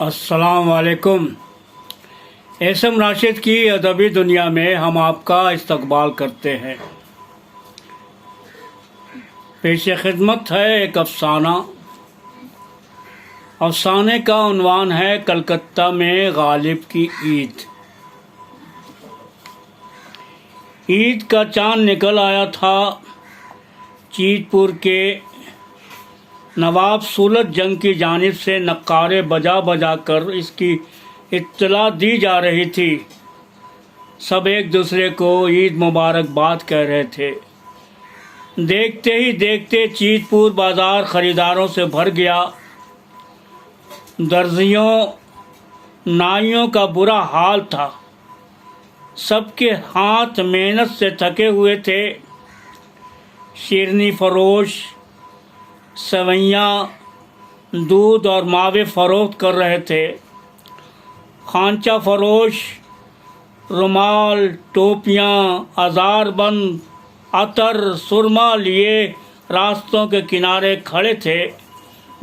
السلام علیکم۔ احسن راشد کی ادبی دنیا میں ہم آپ کا استقبال کرتے ہیں۔ پیش خدمت ہے ایک افسانہ۔ افسانے کا عنوان ہے کلکتہ میں غالب کی عید۔ عید کا چاند نکل آیا تھا۔ چیت پور کے نواب سولت جنگ کی جانب سے نقارے بجا بجا کر اس کی اطلاع دی جا رہی تھی۔ سب ایک دوسرے کو عید مبارکباد کہہ رہے تھے۔ دیکھتے ہی دیکھتے چیت پور بازار خریداروں سے بھر گیا۔ درزیوں نائیوں کا برا حال تھا۔ سب کے ہاتھ محنت سے تھکے ہوئے تھے۔ شیرنی فروش سوئیاں دودھ اور ماوے فروخت کر رہے تھے۔ خانچہ فروش رومال ٹوپیاں ہزار بند عطر سرما لیے راستوں کے کنارے کھڑے تھے۔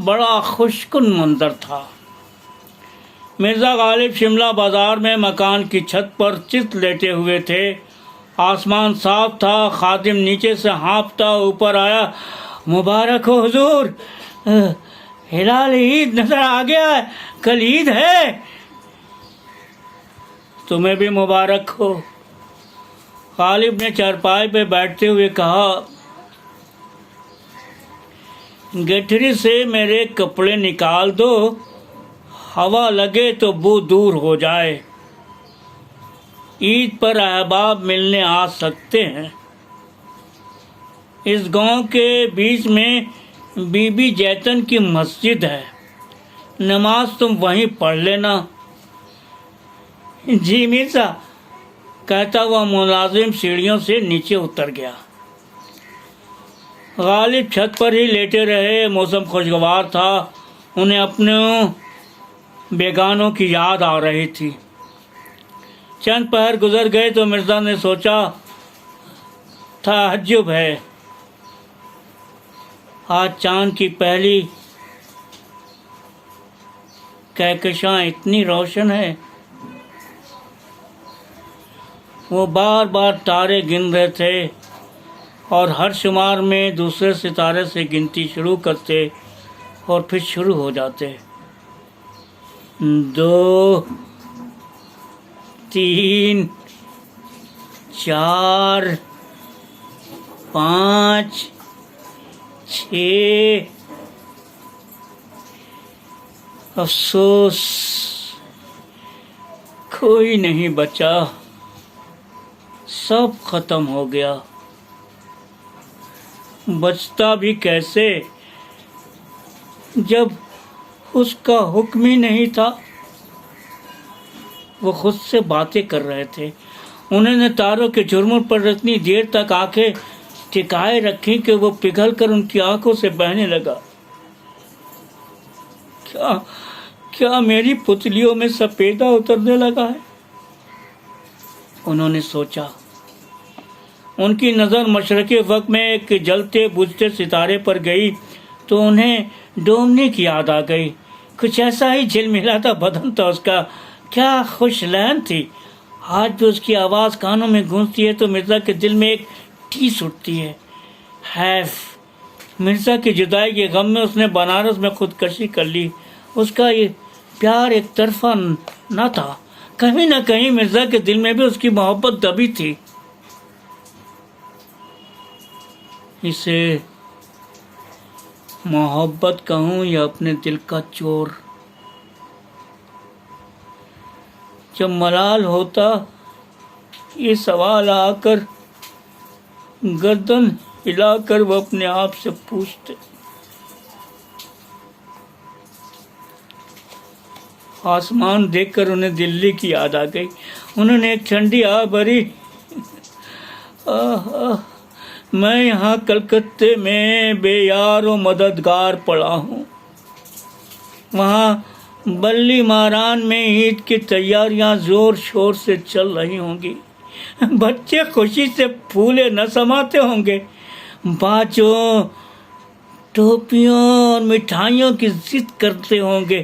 بڑا خوشکن منظر تھا۔ مرزا غالب شملہ بازار میں مکان کی چھت پر چت لیٹے ہوئے تھے۔ آسمان صاف تھا۔ خادم نیچے سے ہانپتا اوپر آیا۔ مبارک ہو حضور، ہلال عید نظر آ گیا ہے، کل عید ہے۔ تمہیں بھی مبارک ہو۔ غالب نے چارپائی پہ بیٹھتے ہوئے کہا، گٹھری سے میرے کپڑے نکال دو، ہوا لگے تو بو دور ہو جائے۔ عید پر احباب ملنے آ سکتے ہیں۔ اس گاؤں کے بیچ میں بی بی جیتن کی مسجد ہے، نماز تم وہیں پڑھ لینا۔ جی مرزا، کہتا ہوا ملازم سیڑھیوں سے نیچے اتر گیا۔ غالب چھت پر ہی لیٹے رہے۔ موسم خوشگوار تھا۔ انہیں اپنے بیگانوں کی یاد آ رہی تھی۔ چند پہر گزر گئے تو مرزا نے سوچا، تعجب ہے، آج چاند کی پہلی کہکشاں اتنی روشن ہے۔ وہ بار بار تارے گن رہے تھے اور ہر شمار میں دوسرے ستارے سے گنتی شروع کرتے اور پھر شروع ہو جاتے۔ 2 3 4 5 6 افسوس کوئی نہیں بچا، سب ختم ہو گیا۔ بچتا بھی کیسے جب اس کا حکم ہی نہیں تھا۔ وہ خود سے باتیں کر رہے تھے۔ انہوں نے تاروں کے جھرمٹ پر اتنی دیر تک آنکھیں ٹکائے رکھی کہ وہ پگھل کر ان کی آنکھوں سے بہنے لگا۔ کیا میری پتلیوں میں سپیدہ اترنے لگا ہے؟ انہوں نے سوچا۔ ان کی نظر مشرقی افق میں ایک جلتے بجھتے ستارے پر گئی تو انہیں ڈومنے کی یاد آ گئی۔ کچھ ایسا ہی جھلملاتا بدن تھا اس کا، کیا خوش لہن تھی۔ آج بھی اس کی آواز کانوں میں گونجتی ہے تو مرزا کے دل میں ایک ٹھیس اٹھتی ہے۔ حیف، مرزا کی جدائی کے غم میں اس نے بنارس میں خودکشی کر لی۔ اس کا یہ پیار ایک طرفہ نہ تھا، کہیں نہ کہیں مرزا کے دل میں بھی اس کی محبت دبی تھی۔ اسے محبت کہوں یا اپنے دل کا چور؟ جب ملال ہوتا یہ سوال آ کر گردن ہلا کر وہ اپنے آپ سے پوچھتے۔ آسمان دیکھ کر انہیں دلی کی یاد آ گئی۔ انہوں نے ایک ٹھنڈی آہ بھری۔ میں یہاں کلکتے میں بے یار و مددگار پڑا ہوں۔ وہاں بلی ماران میں عید کی تیاریاں زور شور سے چل رہی ہوں گی۔ بچے خوشی سے پھولے نہ سماتے ہوں گے۔ باجوں ٹوپیوں اور مٹھائیوں کی ضد کرتے ہوں گے۔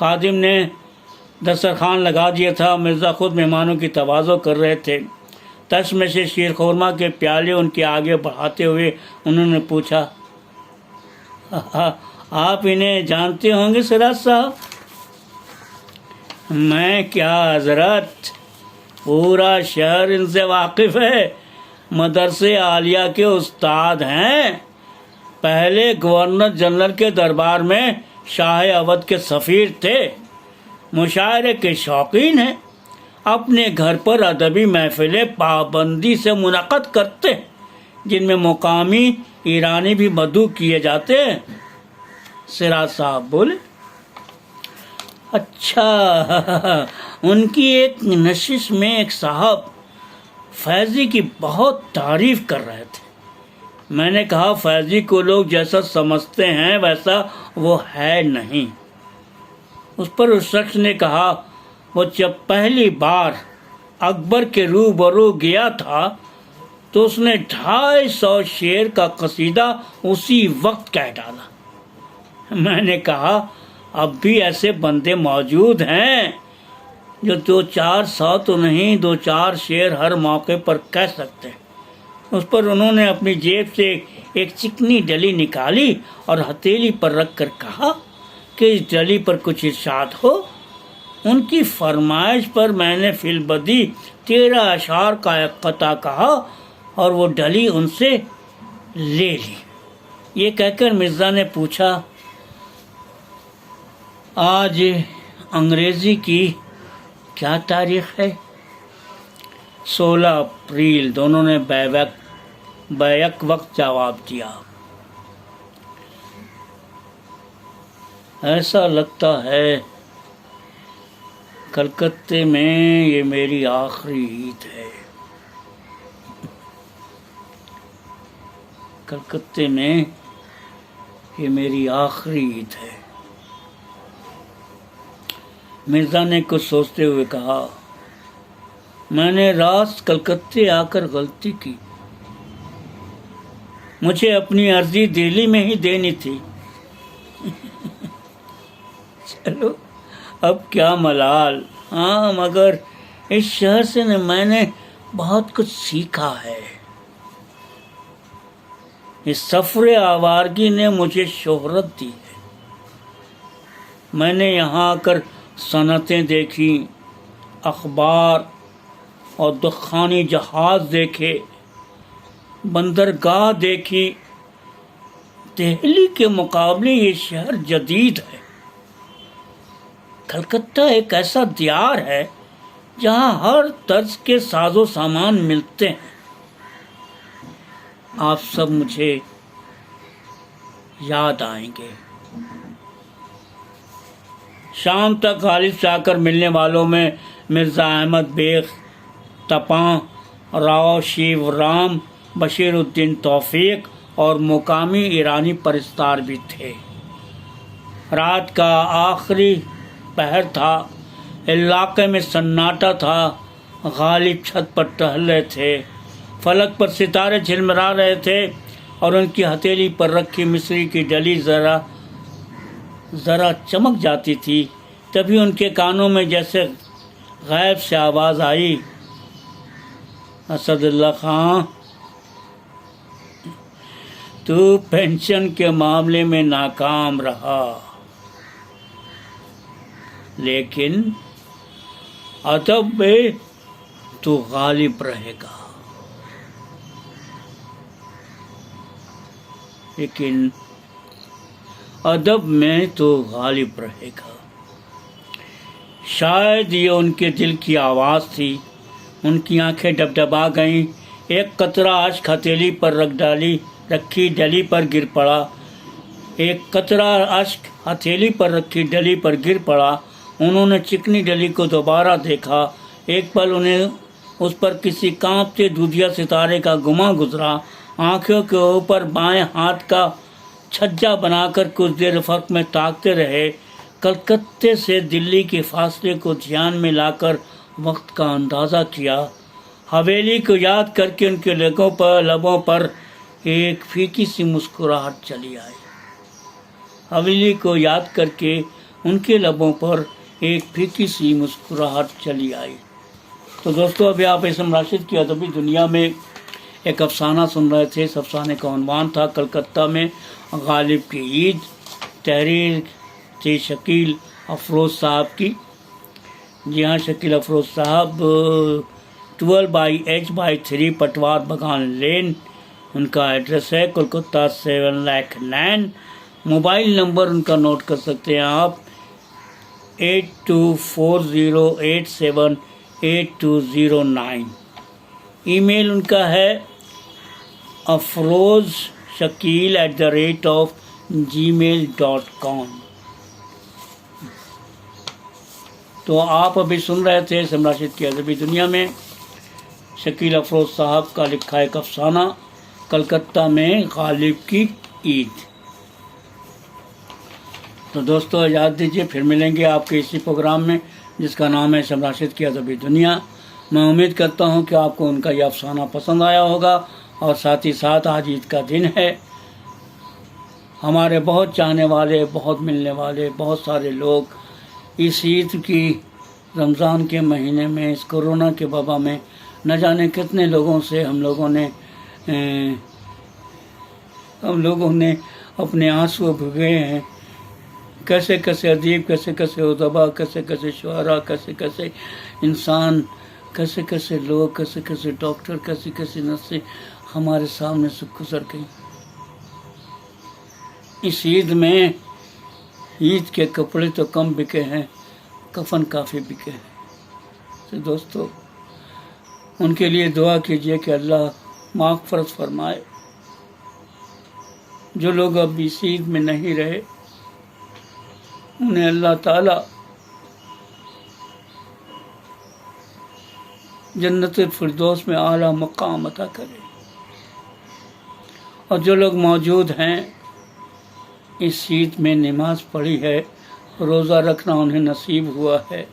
خادم نے دسترخوان لگا دیا تھا۔ مرزا خود مہمانوں کی تواضع کر رہے تھے۔ تش میں سے شیر خورما کے پیالے ان کے آگے بڑھاتے ہوئے انہوں نے پوچھا، آپ انہیں جانتے ہوں گے سراج صاحب؟ میں کیا حضرت، پورا شہر ان سے واقف ہے، مدرسے عالیہ کے استاد ہیں، پہلے گورنر جنرل کے دربار میں شاہ اودھ کے سفیر تھے، مشاعرے کے شوقین ہیں، اپنے گھر پر ادبی محفلیں پابندی سے منعقد کرتے ہیں جن میں مقامی ایرانی بھی مدعو کیے جاتے ہیں۔ سراج صاحب بولے، اچھا، ان کی ایک نشست میں ایک صاحب فیضی کی بہت تعریف کر رہے تھے۔ میں نے کہا فیضی کو لوگ جیسا سمجھتے ہیں ویسا وہ ہے نہیں۔ اس پر اس شخص نے کہا، وہ جب پہلی بار اکبر کے روبرو گیا تھا تو اس نے 250 شعر کا قصیدہ اسی وقت کہہ ڈالا۔ میں نے کہا اب بھی ایسے بندے موجود ہیں جو 200-400 تو نہیں 2-4 شعر ہر موقع پر کہہ سکتے ہیں۔ اس پر انہوں نے اپنی جیب سے ایک چکنی ڈلی نکالی اور ہتھیلی پر رکھ کر کہا کہ اس ڈلی پر کچھ ارشاد ہو۔ ان کی فرمائش پر میں نے فی البدی 13 اشعار کا ایک قطعہ کہا اور وہ ڈلی ان سے لے لی۔ یہ کہہ کر مرزا نے پوچھا، آج انگریزی کی کیا تاریخ ہے؟ 16 اپریل، دونوں نے بیک وقت جواب دیا۔ ایسا لگتا ہے کلکتے میں یہ میری آخری عید ہے۔ کلکتے میں یہ میری آخری عید ہے۔ مرزا نے کچھ سوچتے ہوئے کہا، میں نے راست کلکتے آ کر غلطی کی، مجھے اپنی عرضی دہلی میں ہی دینی تھی۔ چلو اب کیا ملال، ہاں مگر اس شہر سے میں نے بہت کچھ سیکھا ہے۔ اس سفر آوارگی نے مجھے شہرت دی ہے۔ میں نے یہاں آ کر صنعتیں دیکھی، اخبار اور دخانی جہاز دیکھے، بندرگاہ دیکھی۔ دہلی کے مقابلے یہ شہر جدید ہے۔ کلکتہ ایک ایسا دیار ہے جہاں ہر طرز کے ساز و سامان ملتے ہیں۔ آپ سب مجھے یاد آئیں گے۔ شام تک غالب سے آ کر ملنے والوں میں مرزا احمد بیگ، تپاں راؤ شیو رام، بشیر الدین توفیق اور مقامی ایرانی پرستار بھی تھے۔ رات کا آخری پہر تھا، علاقے میں سناٹا تھا۔ غالب چھت پر ٹہل رہے تھے، فلک پر ستارے جھلملا رہے تھے اور ان کی ہتھیلی پر رکھی مصری کی ڈلی ذرا چمک جاتی تھی۔ تبھی ان کے کانوں میں جیسے غیب سے آواز آئی، اسد اللہ خان، تو پینشن کے معاملے میں ناکام رہا لیکن ادب میں تو غالب رہے گا۔ لیکن ادب میں تو غالب رہے گا۔ شاید یہ ان کے دل کی آواز تھی۔ ان کی آنکھیں ڈبڈبا گئیں۔ ایک قطرہ اشک ہتھیلی پر رکھی ڈلی پر گر پڑا۔ ایک قطرہ اشک ہتھیلی پر رکھی ڈلی پر گر پڑا۔ انہوں نے چکنی ڈلی کو دوبارہ دیکھا۔ ایک پل انہیں اس پر کسی کانپتے دودھیا ستارے کا گماں گزرا۔ آنکھوں کے اوپر بائیں ہاتھ کا چھجا بنا کر کچھ دیر فرق میں تاکتے رہے۔ کلکتے سے دلی کے فاصلے کو دھیان میں لا کر وقت کا اندازہ کیا۔ حویلی کو یاد کر کے ان کے لبوں پر ایک پھیکی سی مسکراہٹ چلی آئی۔ حویلی کو یاد کر کے ان کے لبوں پر ایک پھیکی سی مسکراہٹ چلی آئی۔ تو دوستو ابھی آپ اسم راشد کی ادبی دنیا میں ایک افسانہ سن رہے تھے۔ اس افسانے کا عنوان تھا کلکتہ میں غالب کی عید۔ تحریر تھی شکیل افروز صاحب کی۔ جی ہاں، شکیل افروز صاحب 12/H/3 پٹوار بگان لین ان کا ایڈریس ہے، کلکتہ 7,09,۔ موبائل نمبر ان کا نوٹ کر سکتے ہیں آپ 8240878209۔ ای میل ان کا ہے afrozshakil@gmail.com۔ تو آپ ابھی سن رہے تھے اسم راشد کی ادبی دنیا میں شکیل افروز صاحب کا لکھا ایک افسانہ کلکتہ میں غالب کی عید۔ تو دوستو اجازت دیجیے، پھر ملیں گے آپ کے اسی پروگرام میں جس کا نام ہے اسم راشد کی ادبی دنیا۔ میں امید کرتا ہوں کہ آپ کو ان کا یہ افسانہ پسند آیا ہوگا، اور ساتھ ہی ساتھ آج عید کا دن ہے۔ ہمارے بہت چاہنے والے، بہت ملنے والے، بہت سارے لوگ اس عید کی رمضان کے مہینے میں، اس کورونا کے وبا میں نہ جانے کتنے لوگوں سے ہم لوگوں نے اپنے آنسو بھگے ہیں۔ کیسے کیسے ادیب، کیسے کیسے ادبا، کیسے کیسے شعراء، کیسے کیسے انسان، کیسے کیسے لوگ، کیسے کیسے ڈاکٹر، کیسے کیسے نرسیں ہمارے سامنے سے گزر گئی۔ اس عید میں عید کے کپڑے تو کم بکے ہیں، کفن کافی بکے ہیں۔ تو دوستو ان کے لیے دعا کیجئے کہ اللہ مغفرت فرمائے۔ جو لوگ اب اس عید میں نہیں رہے انہیں اللہ تعالی جنت الفردوس میں اعلیٰ مقام عطا کرے، اور جو لوگ موجود ہیں اس عید میں نماز پڑھی ہے، روزہ رکھنا انہیں نصیب ہوا ہے،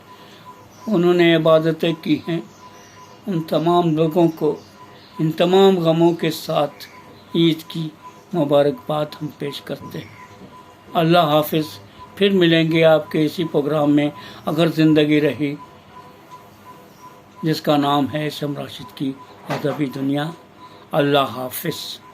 انہوں نے عبادتیں کی ہیں، ان تمام لوگوں کو ان تمام غموں کے ساتھ عید کی مبارکباد ہم پیش کرتے ہیں۔ اللہ حافظ۔ پھر ملیں گے آپ کے اسی پروگرام میں اگر زندگی رہی، جس کا نام ہے اسم راشد کی ادبی دنیا۔ اللہ حافظ۔